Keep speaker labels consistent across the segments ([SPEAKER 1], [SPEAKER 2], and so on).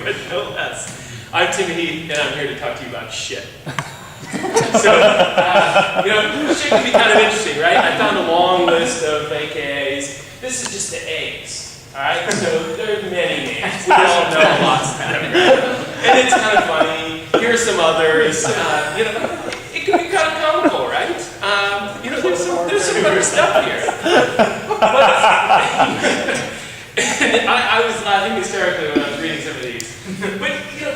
[SPEAKER 1] but no less. I'm Tim Heath, and I'm here to talk to you about shit. So, shit can be kind of interesting, right? I found a long list of AKAs. This is just the A's, all right? So there are many names. We all know lots of them, right? And it's kind of funny. Here are some others. It can be kind of comical, right? There's some better stuff here. And I was laughing hysterically when I was reading some of these. But,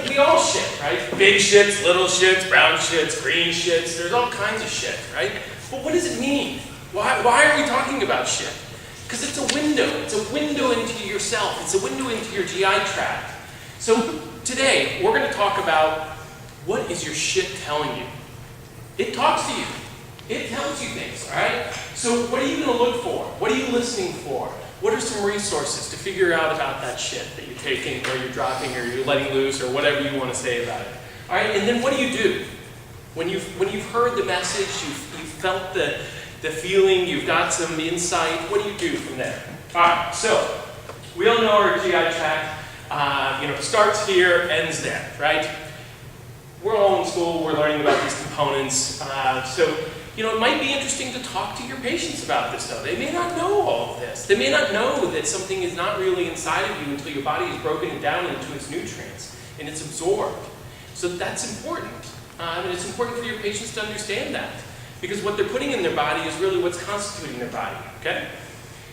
[SPEAKER 1] we all shit, right? Big shits, little shits, brown shits, green shits. There's all kinds of shit, right? But what does it mean? Why are we talking about shit? Because it's a window. It's a window into yourself. It's a window into your GI tract. So today, we're going to talk about what is your shit telling you? It talks to you. It tells you things, all right? So what are you going to look for? What are you listening for? What are some resources to figure out about that shit that you're taking or you're dropping or you're letting loose or whatever you want to say about it? All right, and then what do you do? When you've heard the message, you've felt the feeling, you've got some insight, what do you do from there? All right, so we all know our GI tract, starts here, ends there, right? We're all in school, we're learning about these components, it might be interesting to talk to your patients about this, though. They may not know all of this. They may not know that something is not really inside of you until your body has broken it down into its nutrients and it's absorbed. So that's important. And it's important for your patients to understand that. Because what they're putting in their body is really what's constituting their body, okay?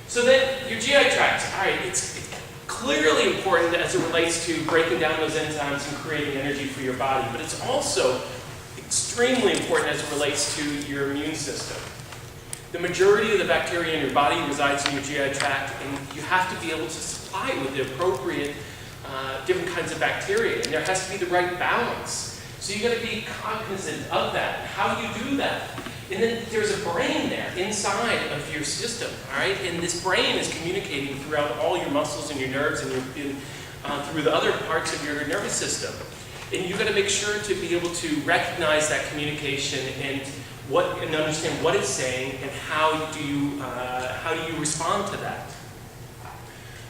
[SPEAKER 1] So then, your GI tract, all right, it's clearly important as it relates to breaking down those enzymes and creating energy for your body, but it's also extremely important as it relates to your immune system. The majority of the bacteria in your body resides in your GI tract, and you have to be able to supply it with the appropriate different kinds of bacteria, and there has to be the right balance. So you've got to be cognizant of that. How do you do that? And then there's a brain there inside of your system, all right? And this brain is communicating throughout all your muscles and your nerves and through the other parts of your nervous system. And you've got to make sure to be able to recognize that communication and understand what it's saying and how do you respond to that.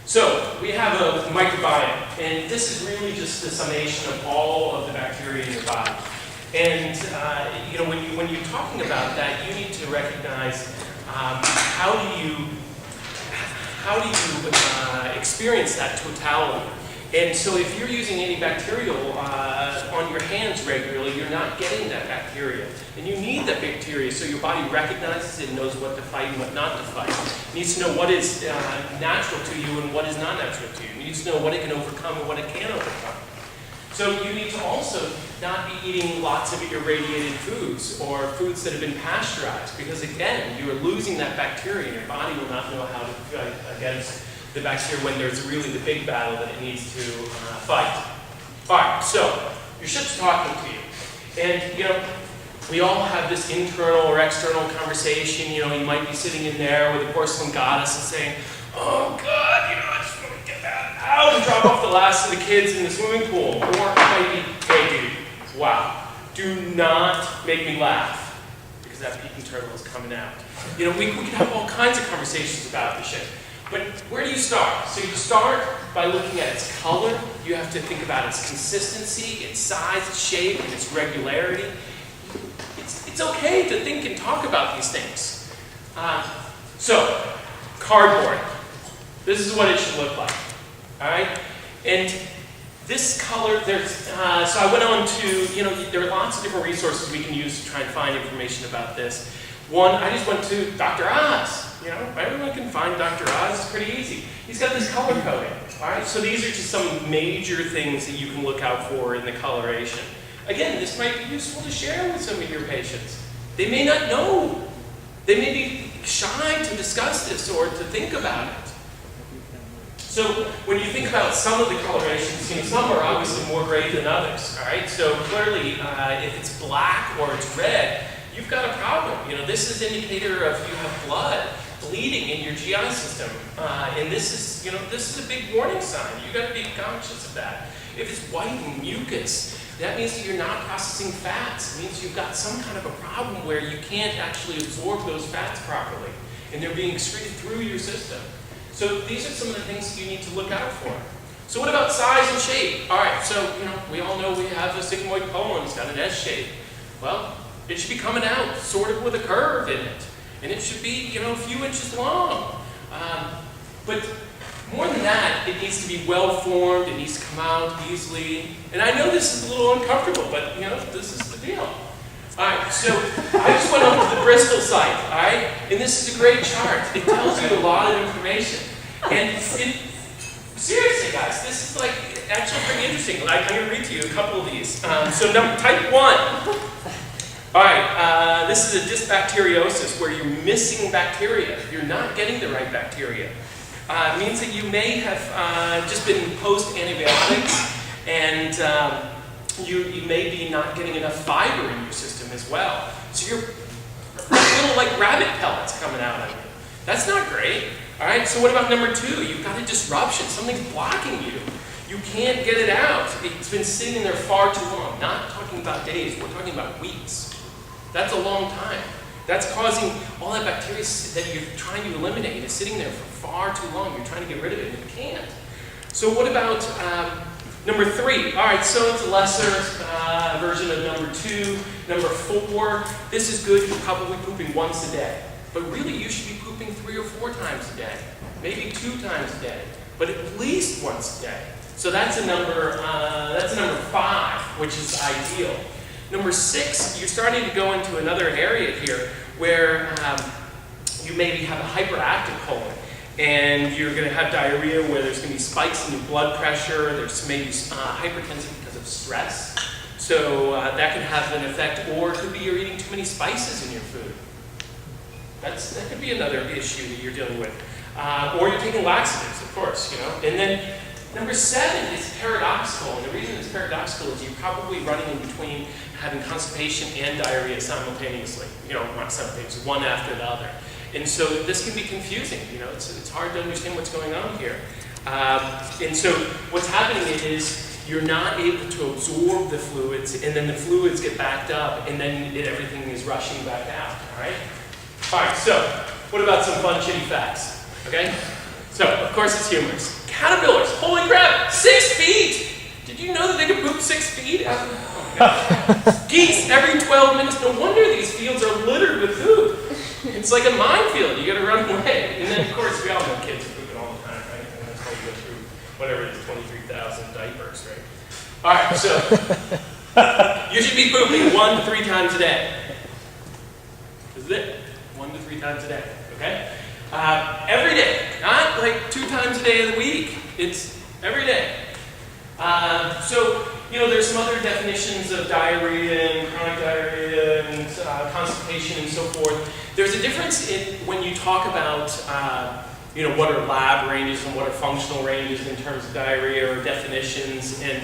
[SPEAKER 1] So we have a microbiome, and this is really just the summation of all of the bacteria in your body. And when you're talking about that, you need to recognize how do you experience that totality. And so if you're using antibacterial on your hands regularly, you're not getting that bacteria. And you need that bacteria so your body recognizes it and knows what to fight and what not to fight. It needs to know what is natural to you and what is not natural to you. It needs to know what it can overcome and what it can't overcome. So you need to also not be eating lots of irradiated foods or foods that have been pasteurized, because again, you're losing that bacteria and your body will not know how to fight against the bacteria when there's really the big battle that it needs to fight. All right, so your shit's talking to you. And, we all have this internal or external conversation. You might be sitting in there with a porcelain goddess and saying, oh, God, I just want to get that out and drop off the last of the kids in the swimming pool. Or it might be, hey, dude, wow, do not make me laugh, because that peking turtle is coming out. We can have all kinds of conversations about this shit. But where do you start? So you start by looking at its color. You have to think about its consistency, its size, its shape, and its regularity. It's okay to think and talk about these things. So, cardboard. This is what it should look like. All right? And this color, so I went on to, there are lots of different resources we can use to try and find information about this. One, I just went to Dr. Oz. Everyone can find Dr. Oz. It's pretty easy. He's got this color coding. All right, so these are just some major things that you can look out for in the coloration. Again, this might be useful to share with some of your patients. They may not know. They may be shy to discuss this or to think about it. So when you think about some of the colorations, some are obviously more gray than others. All right, so clearly, if it's black or it's red, you've got a problem. This is an indicator of you have blood bleeding in your GI system, and this is a big warning sign. You've got to be conscious of that. If it's white and mucus, that means that you're not processing fats. It means you've got some kind of a problem where you can't actually absorb those fats properly, and they're being excreted through your system. So these are some of the things you need to look out for. So what about size and shape? All right, so, we all know we have the sigmoid colon, it's got an S shape. Well, it should be coming out sort of with a curve in it. And it should be, a few inches long. But more than that, it needs to be well formed, it needs to come out easily. And I know this is a little uncomfortable, but this is the deal. Alright, so I just went over to the Bristol site, alright? And this is a great chart. It tells you a lot of information. And seriously guys, this is actually pretty interesting. I'm going to read to you a couple of these. So type 1. Alright, this is a dysbacteriosis where you're missing bacteria. You're not getting the right bacteria. It means that you may have just been imposed antibiotics and you may be not getting enough fiber in your system as well. So you're little rabbit pellets coming out of you. That's not great. Alright, so what about number 2? You've got a disruption. Something's blocking you. You can't get it out. It's been sitting there far too long. Not talking about days, we're talking about weeks. That's a long time. That's causing all that bacteria that you're trying to eliminate is sitting there for far too long. You're trying to get rid of it and you can't. So what about number 3? All right, so it's a lesser version of number 2. Number 4, this is good. You're probably pooping once a day. But really, you should be pooping 3 or 4 times a day. Maybe 2 times a day. But at least once a day. So that's a number 5, which is ideal. Number 6, you're starting to go into another area here where you maybe have a hyperactive colon and you're going to have diarrhea where there's going to be spikes in your blood pressure, there's maybe hypertension because of stress. So that could have an effect, or it could be you're eating too many spices in your food. That could be another issue that you're dealing with. Or you're taking laxatives, of course, And then number 7 is paradoxical, and the reason it's paradoxical is you're probably running in between having constipation and diarrhea simultaneously. Not simultaneously, one after the other. And so this can be confusing, it's hard to understand what's going on here. And so what's happening is you're not able to absorb the fluids, and then the fluids get backed up, and then everything is rushing back out, all right? All right, so what about some fun, shitty facts, okay? So, of course, it's humorous. Caterpillars, holy crap, 6 feet! Did you know that they could poop 6 feet? Oh my God. Geese, every 12 minutes. No wonder these fields are littered with poop. It's like a minefield. You gotta run away. And then, of course, we all know kids are pooping all the time, right? And that's how you go through whatever it is, 23,000 diapers, right? All right, so you should be pooping 1 to 3 times a day. This is it. 1 to 3 times a day, okay? Every day, not 2 times a day of the week. It's every day. So, there's some other definitions of diarrhea and chronic diarrhea and constipation and so forth. There's a difference in when you talk about, what are lab ranges and what are functional ranges in terms of diarrhea or definitions. And,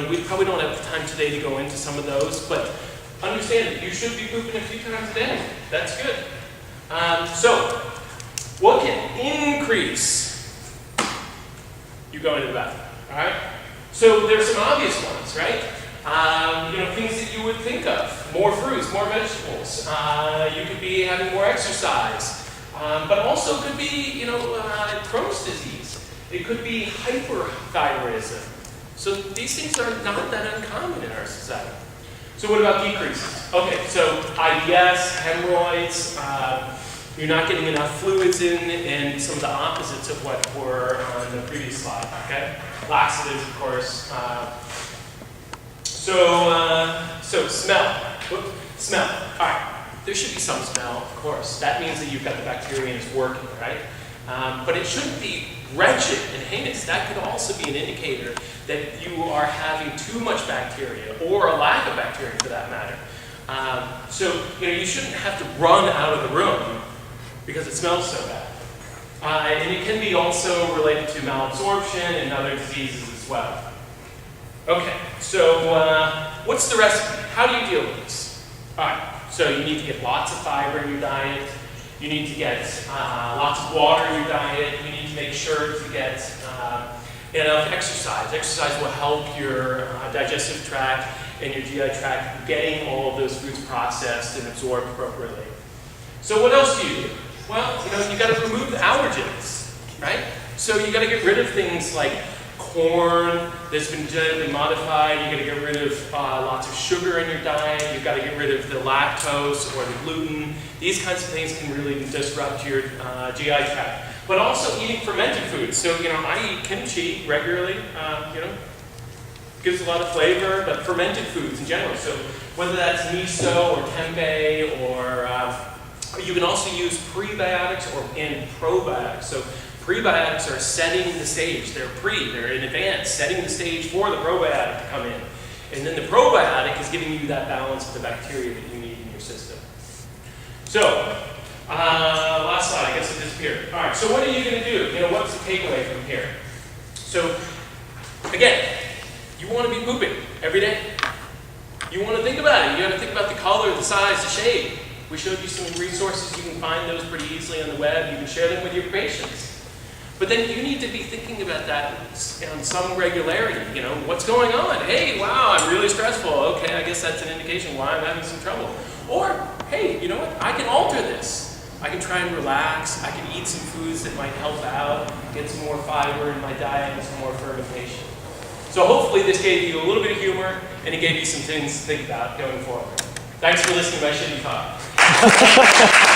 [SPEAKER 1] we probably don't have time today to go into some of those, but understand that you should be pooping a few times a day. That's good. So, what can increase you going to the bathroom, all right? So there's some obvious ones, right? Things that you would think of. More fruits, more vegetables. You could be having more exercise. But also could be, Crohn's disease. It could be hyperthyroidism. So these things are not that uncommon in our society. So what about decreases? Okay, so IBS, hemorrhoids, you're not getting enough fluids in, and some of the opposites of what were on the previous slide, okay? Laxatives, of course. So smell. Whoop, smell. All right, there should be some smell, of course. That means that you've got the bacteria and it's working, right? But it shouldn't be wretched and heinous. That could also be an indicator that you are having too much bacteria, or a lack of bacteria for that matter. You shouldn't have to run out of the room because it smells so bad. And it can be also related to malabsorption and other diseases as well. Okay, so what's the recipe? How do you deal with this? All right, so you need to get lots of fiber in your diet. You need to get lots of water in your diet. You need to make sure to get enough exercise. Exercise will help your digestive tract and your GI tract getting all of those foods processed and absorbed appropriately. So what else do you do? Well, you got to remove the allergens, right? So you got to get rid of things like corn that's been genetically modified. You got to get rid of lots of sugar in your diet. You've got to get rid of the lactose or the gluten. These kinds of things can really disrupt your GI tract. But also eating fermented foods. So, I eat kimchi regularly, gives a lot of flavor, but fermented foods in general. So whether that's miso or tempeh, or you can also use prebiotics and probiotics. So prebiotics are setting the stage. They're in advance, setting the stage for the probiotic to come in. And then the probiotic is giving you that balance of the bacteria that you need in your system. So, last slide, I guess it disappeared. All right, so what are you going to do? What's the takeaway from here? So, again, you want to be pooping every day. You want to think about it. You got to think about the color, the size, the shape. We showed you some resources. You can find those pretty easily on the web. You can share them with your patients. But then you need to be thinking about that on some regularity. What's going on? Hey, wow, I'm really stressful. Okay, I guess that's an indication why I'm having some trouble. Or, hey, you know what? I can alter this. I can try and relax. I can eat some foods that might help out, get some more fiber in my diet and some more fermentation. So hopefully this gave you a little bit of humor and it gave you some things to think about going forward. Thanks for listening to my shitty talk.